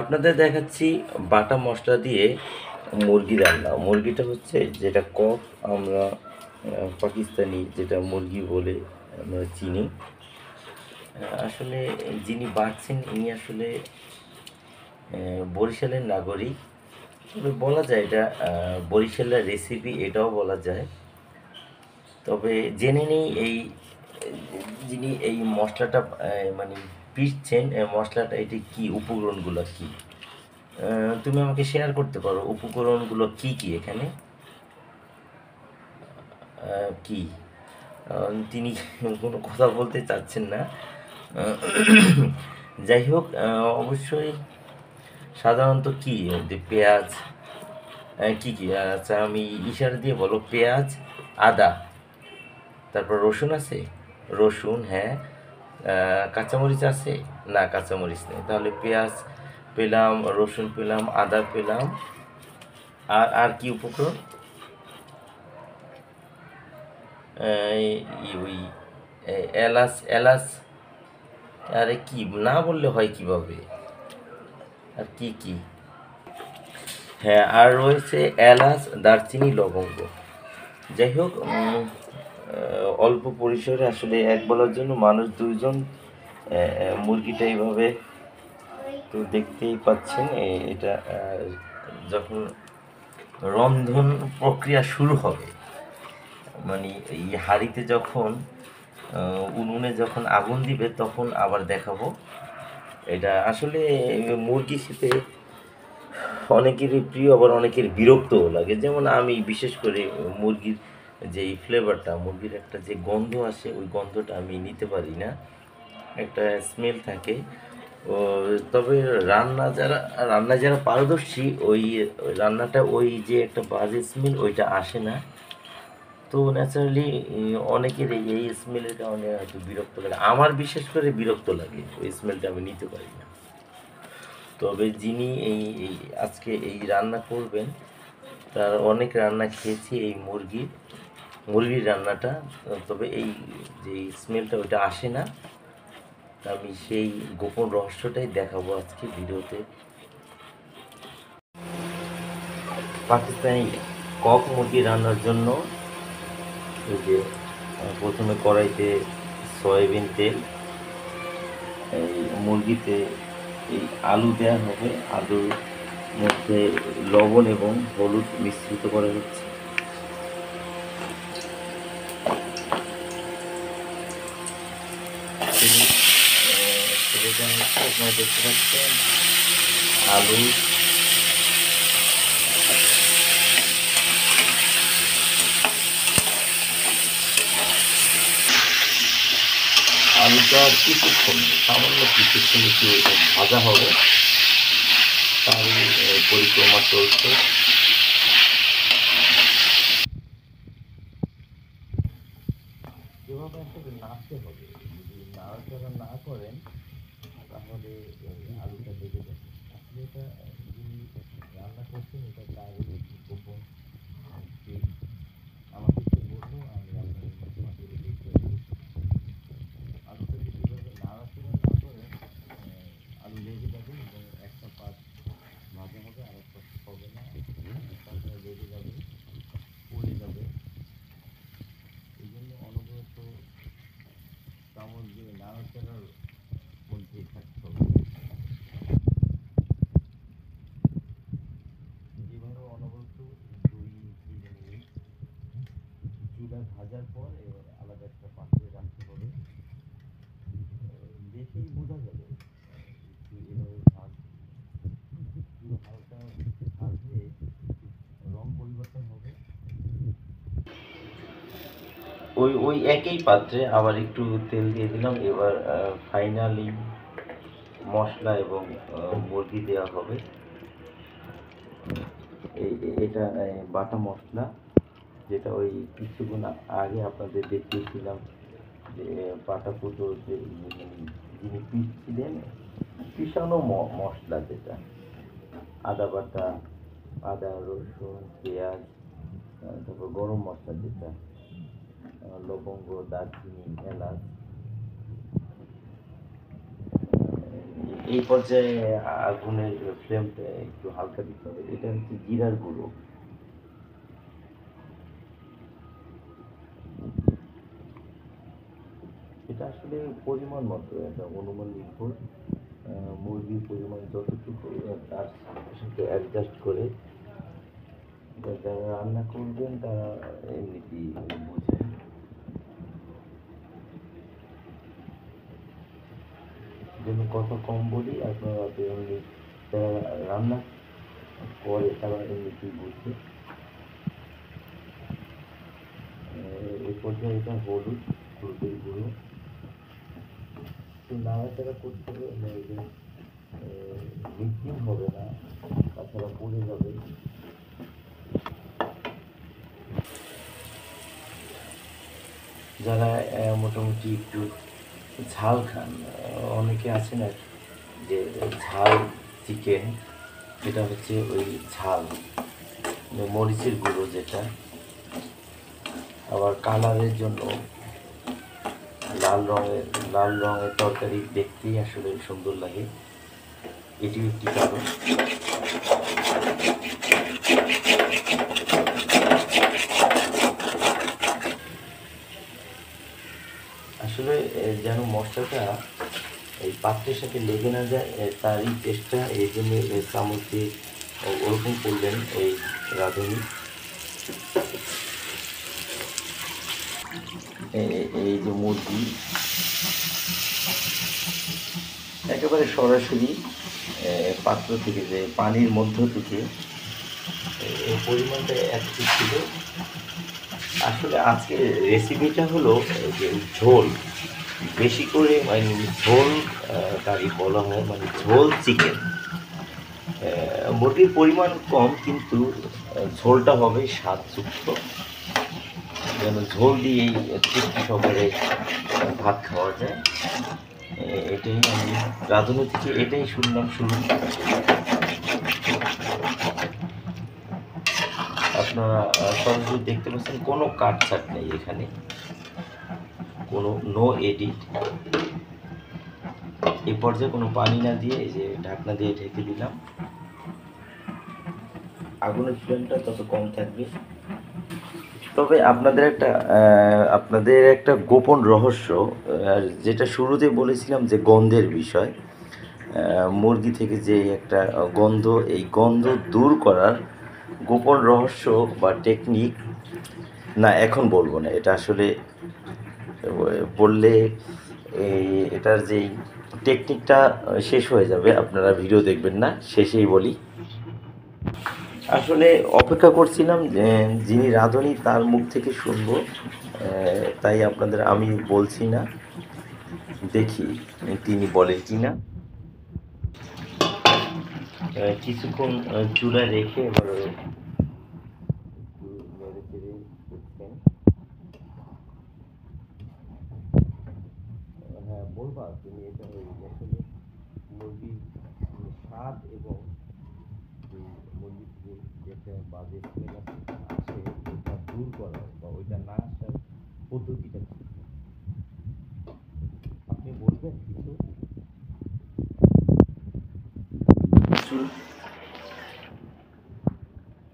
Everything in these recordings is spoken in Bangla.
আপনাদের দেখাচ্ছি বাটা মশলা দিয়ে মুরগি রান্না। মুরগিটা হচ্ছে যেটা কক, আমরা পাকিস্তানি যেটা মুরগি বলে আমরা চিনি। আসলে যিনি বাড়ছেন ইনি আসলে বরিশালের নাগরিক। তবে বলা যায় এটা বরিশালের রেসিপি, এটাও বলা যায়। তবে জেনে নেই এই যিনি এই মশলাটা মানে পিষছেন, মশলাটা এটি কি, উপকরণগুলো কি। তুমি আমাকে শেয়ার করতে পারো উপকরণগুলো কি কি এখানে কি। তিনি কোনো কথা বলতে চাচ্ছেন না। আহ, যাই হোক, অবশ্যই সাধারণত কি যে পেঁয়াজ, কি কি, আচ্ছা আমি ইশারা দিয়ে বলো, পেঁয়াজ, আদা, তারপর রসুন আছে, রসুন, হ্যাঁ। কাঁচামরিচ আছে, না কাঁচামরিচ নেই, তাহলে পেঁয়াজ পেলাম, রসুন পেলাম, আদা পেলাম, আর আর কি উপকরণ, ওই এলাচ, এলাচ, আরে কি না বললে হয় কিভাবে, আর কি কি, হ্যাঁ আর রয়েছে এলাচ, দারচিনি, লবঙ্গ। যাই হোক, অল্প পরিসরে আসলে এক বলার জন্য মানুষ দুইজন, মুরগিটা এইভাবে তো দেখতেই পাচ্ছেন। এটা যখন রন্ধন প্রক্রিয়া শুরু হবে, মানে এই হাঁড়িতে যখন উনুনে যখন আগুন দিবে তখন আবার দেখাবো। এটা আসলে মুরগি খেতে অনেকেরই প্রিয়, আবার অনেকের বিরক্তও লাগে। যেমন আমি বিশেষ করে মুরগির যে ফ্লেভারটা, মুরগির একটা যে গন্ধ আসে, ওই গন্ধটা আমি নিতে পারি না, একটা স্মেল থাকে। ও, তবে রান্না যারা পারদর্শী, ওই রান্নাটা ওই যে একটা বাজে স্মেল ওইটা আসে না। তো ন্যাচারালি অনেকের এই স্মেলের কারণে হয়তো বিরক্ত লাগে, আমার বিশেষ করে বিরক্ত লাগে, ওই স্মেলটা আমি নিতে পারি না। তবে যিনি এই আজকে এই রান্না করবেন, তার অনেক রান্না খেয়েছি এই মুরগির রান্নাটা। তবে এই যে স্মেলটা ওইটা আসে না। আমি সেই গোপন রহস্যটাই দেখাবো আজকে ভিডিওতে। পাকিস্তানি কক মুরগি রান্নার জন্য এই যে প্রথমে কড়াইতে সয়াবিন তেল, এই মুরগিতে এই আলু দেওয়া হবে, আলুর মধ্যে লবণ এবং হলুদ মিশ্রিত করা হচ্ছে। আপনারা দেখতে পাচ্ছেন আলু, আলুটা কিছুক্ষণ, সামান্য কিছুক্ষণ একটু ভাজা হবে, তারই পরিক্রমা চলছে। যেভাবে আসলে নাড়তে হবে, যদি নাড়াচাড়া না করেন তাহলে আলুটা লেগে যাবে। আসলে এটা যিনি রান্না করছেন এটা তার গোপন সেই আমাকে সে বললো, আমি আপনাদের মাঝে দেখতে আলুটা যদি এভাবে নাড়াচাড়া না করেন আলু লেগে যাবে এবং একটা পাশ ভাজা হবে আর একটা হবে না, তারপরে লেগে যাবে, পড়ে যাবে। এই জন্য অনবরত চামচ দিয়ে নাড়াচাড়ার মধ্যেই থাকতে হবে। এভাবে অনবরত 2-3 মিনিট চুলায় ভাজার পর এবার আলাদা একটা পাত্রে রাখতে হবে। দেখেই বোঝা যাবে একটু এভাবে একটু হালকা ভাজলে রং পরিবর্তন হবে। ওই একই পাত্রে আবার একটু তেল দিয়ে দিলাম। এবার ফাইনালি মশলা এবং মুরগি দেওয়া হবে। এটা বাটা মশলা, যেটা ওই কিছুক্ষণ আগে আপনাদের দেখিয়েছিলাম যে বাটা পুজো যে যিনি পিসছিলেন, পিসানো মশলা, যেটা আদা বাটা, আদা, রসুন, পেঁয়াজ, তারপর গরম মশলা, যেটা লবঙ্গ, দারচিনি, এলাচ, এই পর্যায়ে আগুনের ফ্লেমটা একটু হালকা দিতে হবে। এটা হচ্ছে জিরার গুঁড়ো। এটা আসলে পরিমাণ মতো, একটা অনুমান নির্ভর। মুরগির পরিমাণ যতটুকু তার সাথে অ্যাডজাস্ট করে যারা রান্না করবেন তারা এমনিতেই বোঝেন। জন্য কথা কম বলি, আপনারা এমনি যারা রান্না করে তারা এমনিতেই বুঝবে। এই পর্যায়ে এটা হলুদের গুঁড়ো একটু নাড়াচাড়া করতে হবে, নইলে মিক্সিং হবে না, তাছাড়া পুড়ে যাবে। যারা মোটামুটি একটু ঝাল খান, অনেকে আছে না যে ঝাল চিকেন, এটা হচ্ছে ওই ঝাল মরিচের গুঁড়ো যেটা, আবার কালারের জন্য লাল রঙের তরকারি দেখতেই আসলে সুন্দর লাগে, এটিও একটি কারণ। আসলে যেন মশলাটা এই পাত্রের সাথে লেগে না যায়, তারই চেষ্টা। এই জন্য চামচ দিয়ে ওরকম করলেন এই রাঁধুনি। এই যে মুরগি একেবারে সরাসরি পাত্র থেকে, যে পানির মধ্য থেকে এই পরিমাণটা একটু ছিল। আসলে আজকে রেসিপিটা হলো যে ঝোল, বেশি করে মানে ঝোল কারি বলা হয়, মানে ঝোল চিকেন। মুরগির পরিমাণ কম, কিন্তু ঝোলটা হবে স্বাদযুক্ত, যেন ঝোল দিয়েই তৃপ্তি সহকারে ভাত খাওয়া যায়। এটাই আমি রাঁধুনি থেকে এটাই শুনলাম শুরু। আপনারা সরাসরি দেখতে পাচ্ছেন কোনো কাটছাট নেই এখানে, কোনো নো এডিট। এই পর্যায়ে কোনো পানি না দিয়ে এই যে ঢাকনা দিয়ে ঢেকে দিলাম। আগুনের ফ্লেমটা তত কম থাকবে। তবে আপনাদের একটা গোপন রহস্য, যেটা শুরুতে বলেছিলাম যে গন্ধের বিষয়, মুরগি থেকে যে একটা গন্ধ, এই গন্ধ দূর করার গোপন রহস্য বা টেকনিক, না এখন বলবো না। এটা আসলে বললে এটার যেই টেকনিকটা শেষ হয়ে যাবে, আপনারা ভিডিও দেখবেন না, শেষেই বলি। আসলে অপেক্ষা করছিলাম যিনি রাঁধুনি তার মুখ থেকে শুনবো, তাই আপনাদের আমি বলছি না, দেখি তিনি বলেন কি না। কিছুক্ষণ চুলায় রেখে এবার একটু নেড়ে চেড়ে দেখছেন। হ্যাঁ, বলবা তুমি, এটা আসলে মুরগির স্বাদ এবং মুরগির যে একটা বাজে স্মেল আসে, ওইটা দূর করার বা ওইটা না আসার পদ্ধতিটা কি, আপনি বলবেন কিছু?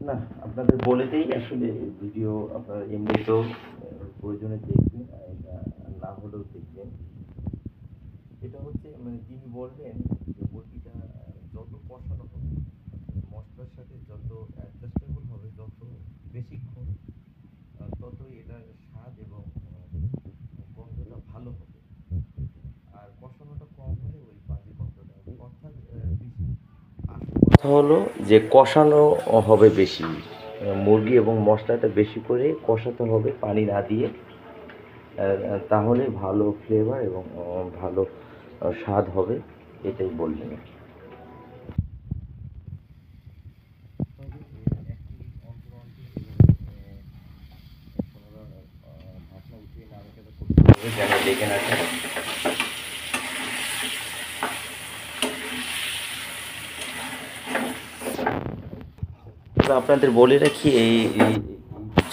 না, আপনাদের বলে দেই, আসলে ভিডিও আপনারা এমনিতেও প্রয়োজনে দেখবেন, এটা না হলেও দেখবেন। এটা হচ্ছে মানে তিনি বললেন যে মুরগিটা যত কষানো হবে, মশলার সাথে যত অ্যাডজাস্টেবল হবে, যত বেশিক্ষণ, ততই এটার স্বাদ এবং গন্ধটা ভালো হবে। আর কষানোটা কম হলে ওই বাজে গন্ধটা হবে। অর্থাৎ আসল কথা হলো যে কষানো হবে বেশি, মুরগি এবং মশলাটা বেশি করে কষাতে হবে পানি না দিয়ে, তাহলে ভালো ফ্লেভার এবং ভালো স্বাদ হবে, এটাই বললেন। যেন লেগে না যায়। আপনাদের বলে রাখি, এই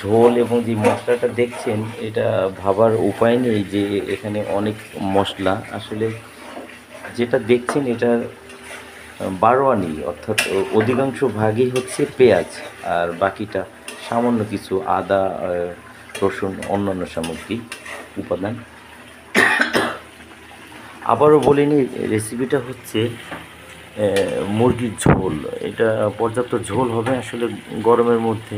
ঝোল এবং যে মশলাটা দেখছেন, এটা ভাবার উপায় নেই যে এখানে অনেক মশলা। আসলে যেটা দেখছেন এটা বারোয়ানি, অর্থাৎ অধিকাংশ ভাগই হচ্ছে পেঁয়াজ, আর বাকিটা সামান্য কিছু আদা, রসুন, অন্যান্য সামগ্রী উপাদান। আবারও বলে নিই, রেসিপিটা হচ্ছে মুরগির ঝোল। এটা পর্যাপ্ত ঝোল হবে আসলে গরমের মধ্যে।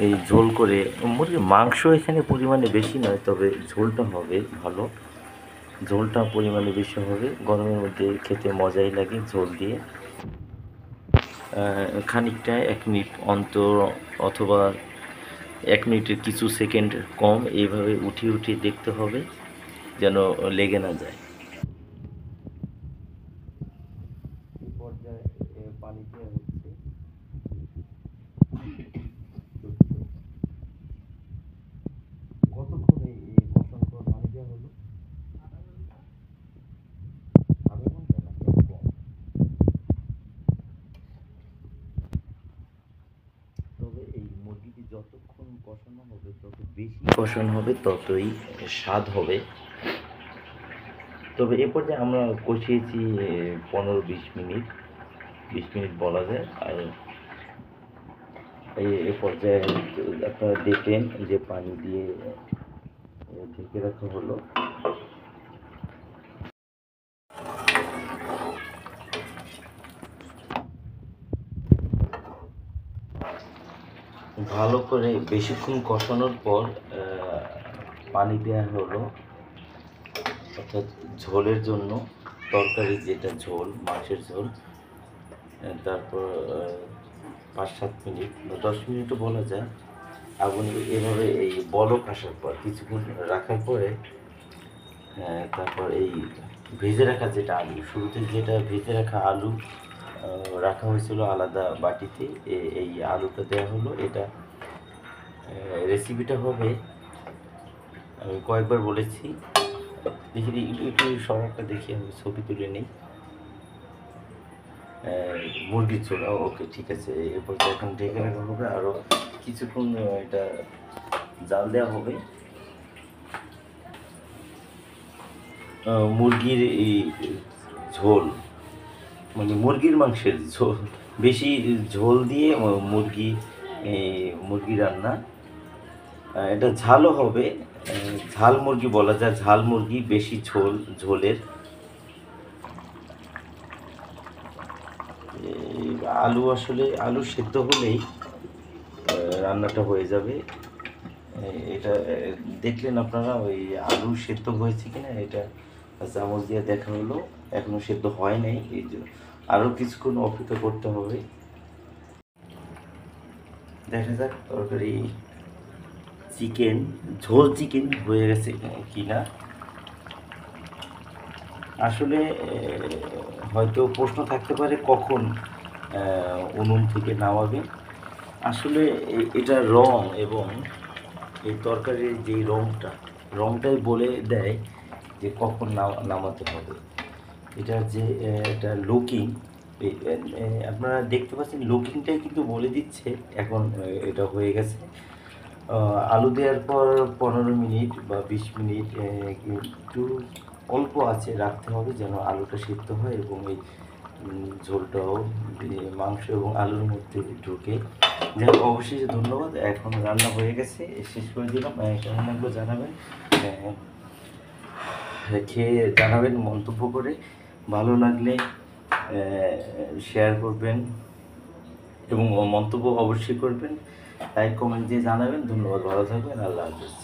এই ঝোল করে মুরগির মাংস এখানে পরিমাণে বেশি নয়, তবে ঝোলটা হবে ভালো, ঝোলটা পরিমাণে বেশি হবে। গরমের মধ্যে খেতে মজাই লাগে ঝোল দিয়ে। খানিকটা 1 মিনিট অন্তর অথবা 1 মিনিটের কিছু সেকেন্ড কম এইভাবে উঠিয়ে উঠিয়ে দেখতে হবে যেন লেগে না যায়। এই পর্যায়ে পানি দেওয়া হচ্ছে। কতক্ষণ এই কষানোর পর পানি দেওয়া হলো? আধা ঘন্টা নাকি আর কম? তবে এই মুরগিটি যতক্ষণ কষানো হবে, তত বেশি কষানো হবে ততই স্বাদ হবে। তবে এ পর্যায়ে আমরা কষিয়েছি 15-20 মিনিট, 20 মিনিট বলা যায়। আর এ পর্যায়ে আপনারা দেখলেন যে পানি দিয়ে ঢেকে রাখা হলো। ভালো করে বেশিক্ষণ কষানোর পর পানি দেওয়া হলো, অর্থাৎ ঝোলের জন্য, তরকারি যেটা ঝোল, মাংসের ঝোল। তারপর 5-7 মিনিট বা 10 মিনিটও বলা যায় আগুন এভাবে এই বলক আসার পর কিছুক্ষণ রাখার পরে তারপর এই ভেজে রাখা যেটা আলু, শুরুতে যেটা ভেজে রাখা আলু রাখা হয়েছিল আলাদা বাটিতে, এই আলুটা দেওয়া হলো। এটা রেসিপিটা হবে, আমি কয়েকবার বলেছি, দেখি একটু সরাটা দেখি, আমি ছবি তুলে নিই। মুরগির ঝোল, ওকে ঠিক আছে। এরপর এখন ঢেকে রাখা হবে, আরও কিছুক্ষণ এটা জাল দেওয়া হবে। মুরগির এই ঝোল, মানে মুরগির মাংসের ঝোল, বেশি ঝোল দিয়ে মুরগি রান্না। এটা ঝালও হবে, ঝাল মুরগি বলা যায়, ঝাল মুরগি, বেশি ঝোলের। আলু আসলে আলু সেদ্ধ হলেই রান্নাটা হয়ে যাবে। এটা দেখলেন আপনারা ওই আলু সেদ্ধ হয়েছে কিনা, এটা চামচ দিয়ে দেখা হলো, এখনো সেদ্ধ হয় নাই, এই জন্য আরও কিছুক্ষণ অপেক্ষা করতে হবে। দেখা যাক তরকারি ঝোল চিকেন হয়ে গেছে কিনা। আসলে হয়তো প্রশ্ন থাকতে পারে কখন উনুন থেকে নামাবে। আসলে এটা রং এবং এই তরকারির যেই রংটাই বলে দেয় যে কখন নামাতে হবে। এটা যে এটা লুকিং, আপনারা দেখতে পাচ্ছেন, লুকিংটাই কিন্তু বলে দিচ্ছে এখন এটা হয়ে গেছে। আলু দেওয়ার পর 15 মিনিট বা 20 মিনিট একটু অল্প আছে রাখতে হবে যেন আলুটা সিদ্ধ হয় এবং এই ঝোলটাও মাংস এবং আলুর মধ্যে ঢুকে। যাই হোক, অবশেষে ধন্যবাদ, এখন রান্না হয়ে গেছে, শেষ করে দিলাম। কেমন লাগলো জানাবেন, খেয়ে জানাবেন মন্তব্য করে। ভালো লাগলে শেয়ার করবেন এবং মন্তব্য অবশ্যই করবেন, লাইক কমেন্ট দিয়ে জানাবেন। ধন্যবাদ, ভালো থাকবেন, আল্লাহ হাফেজ।